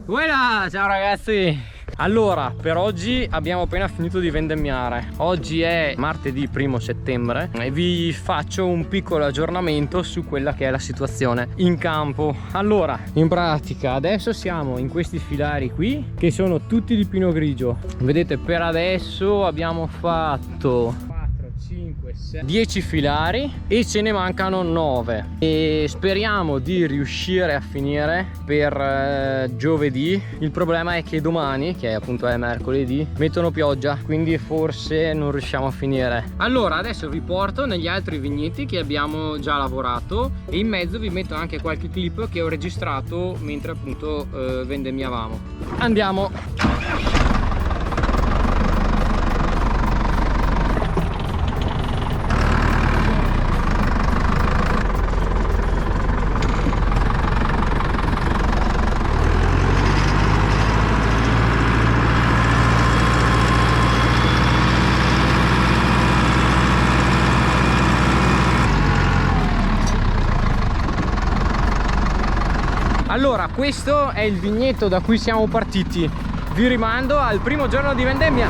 Voilà, ciao ragazzi! Allora, per oggi abbiamo appena finito di vendemmiare. Oggi è martedì 1° settembre e vi faccio un piccolo aggiornamento su quella che è la situazione in campo. Allora, in pratica adesso siamo in questi filari qui che sono tutti di pino grigio. Vedete, per adesso abbiamo fatto 10 filari e ce ne mancano 9 e speriamo di riuscire a finire per giovedì. Il problema è che domani, che appunto è mercoledì, mettono pioggia, quindi forse non riusciamo a finire. Allora adesso vi porto negli altri vigneti che abbiamo già lavorato e in mezzo vi metto anche qualche clip che ho registrato mentre appunto vendemmiavamo. Andiamo! Allora, questo è il vigneto da cui siamo partiti. Vi rimando al primo giorno di vendemmia.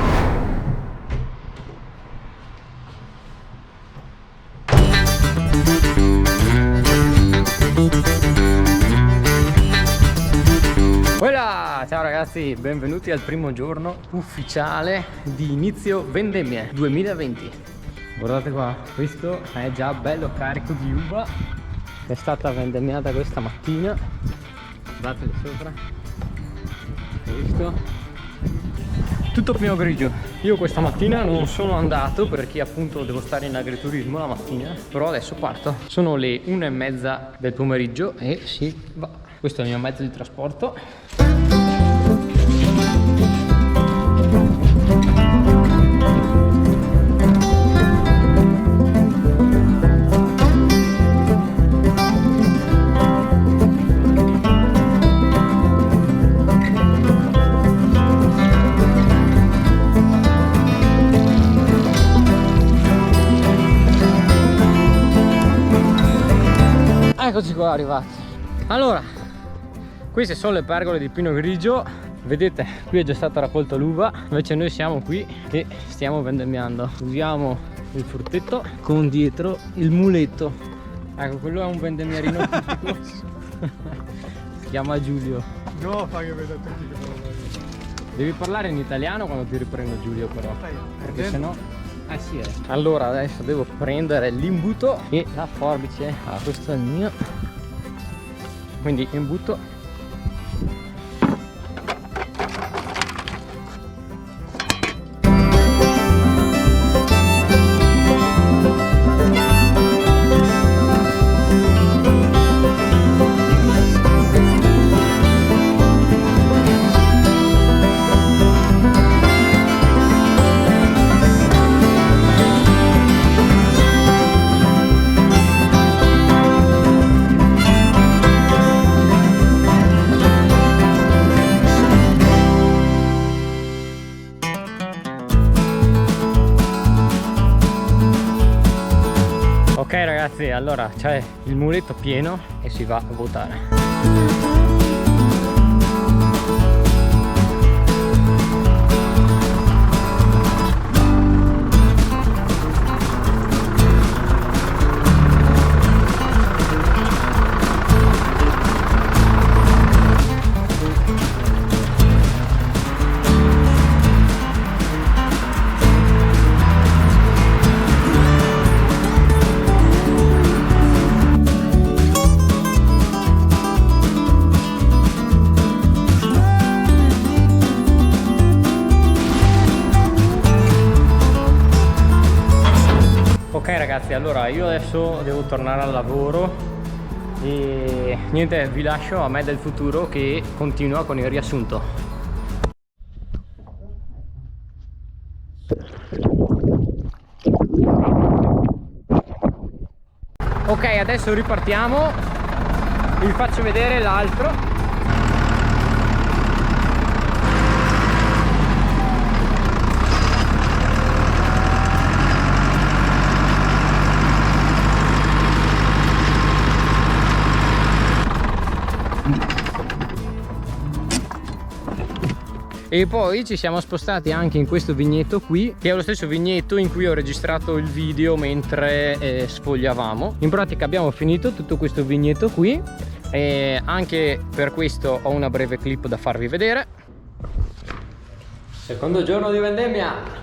Voilà! Ciao ragazzi, benvenuti al primo giorno ufficiale di inizio vendemmie 2020. Guardate qua, questo è già bello carico di uva. È stata vendemmiata questa mattina. Guardate lì sopra, questo tutto pino grigio. Io questa mattina non sono andato perché appunto devo stare in agriturismo la mattina, però adesso parto. Sono le 1:30 del pomeriggio e si va. Questo è il mio mezzo di trasporto. Eccoci qua arrivati. Allora, queste sono le pergole di pino grigio. Vedete, qui è già stata raccolta l'uva, invece noi siamo qui e stiamo vendemmiando. Usiamo il fruttetto con dietro il muletto. Ecco, quello è un vendemmiarino tipico. Si chiama Giulio. No, fa che vedo tutti che lo voglio. Devi parlare in italiano quando ti riprendo, Giulio, però, perché sennò... sì. Allora adesso devo prendere l'imbuto e la forbice. Questo è il mio. Quindi imbuto. Ok ragazzi, allora c'è il muletto pieno e si va a votare. Ok ragazzi, allora io adesso devo tornare al lavoro e niente, vi lascio a me del futuro che continua con il riassunto. Ok, adesso ripartiamo, vi faccio vedere l'altro. E poi ci siamo spostati anche in questo vigneto qui, che è lo stesso vigneto in cui ho registrato il video mentre sfogliavamo. In pratica abbiamo finito tutto questo vigneto qui e anche per questo ho una breve clip da farvi vedere. Secondo giorno di vendemmia.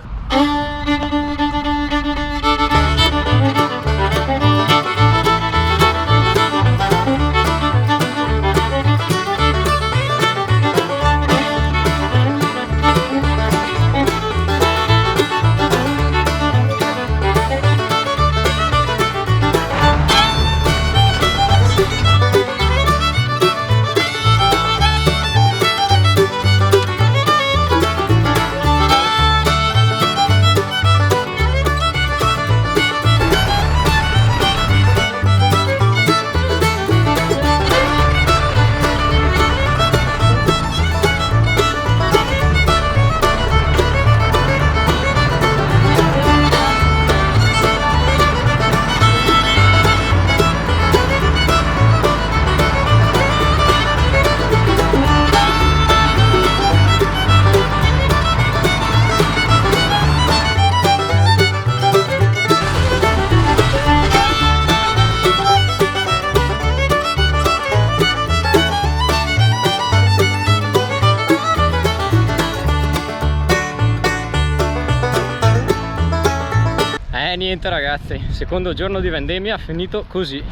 Niente ragazzi, secondo giorno di vendemmia finito così.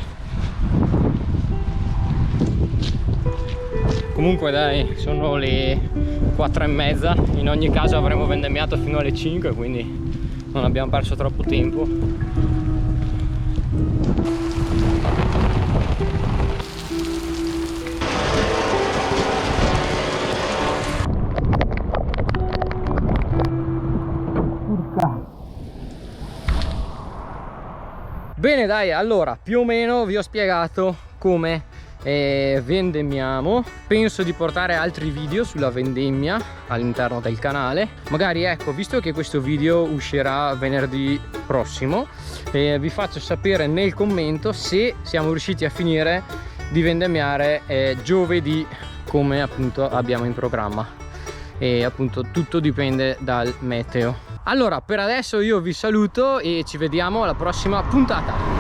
Comunque dai, sono le 4:30, in ogni caso avremo vendemmiato fino alle 5, quindi non abbiamo perso troppo tempo. Bene dai, allora più o meno vi ho spiegato come vendemmiamo. Penso di portare altri video sulla vendemmia all'interno del canale. Magari, ecco, visto che questo video uscirà venerdì prossimo, vi faccio sapere nel commento se siamo riusciti a finire di vendemmiare giovedì come appunto abbiamo in programma. E appunto tutto dipende dal meteo. Allora per adesso io vi saluto e ci vediamo alla prossima puntata.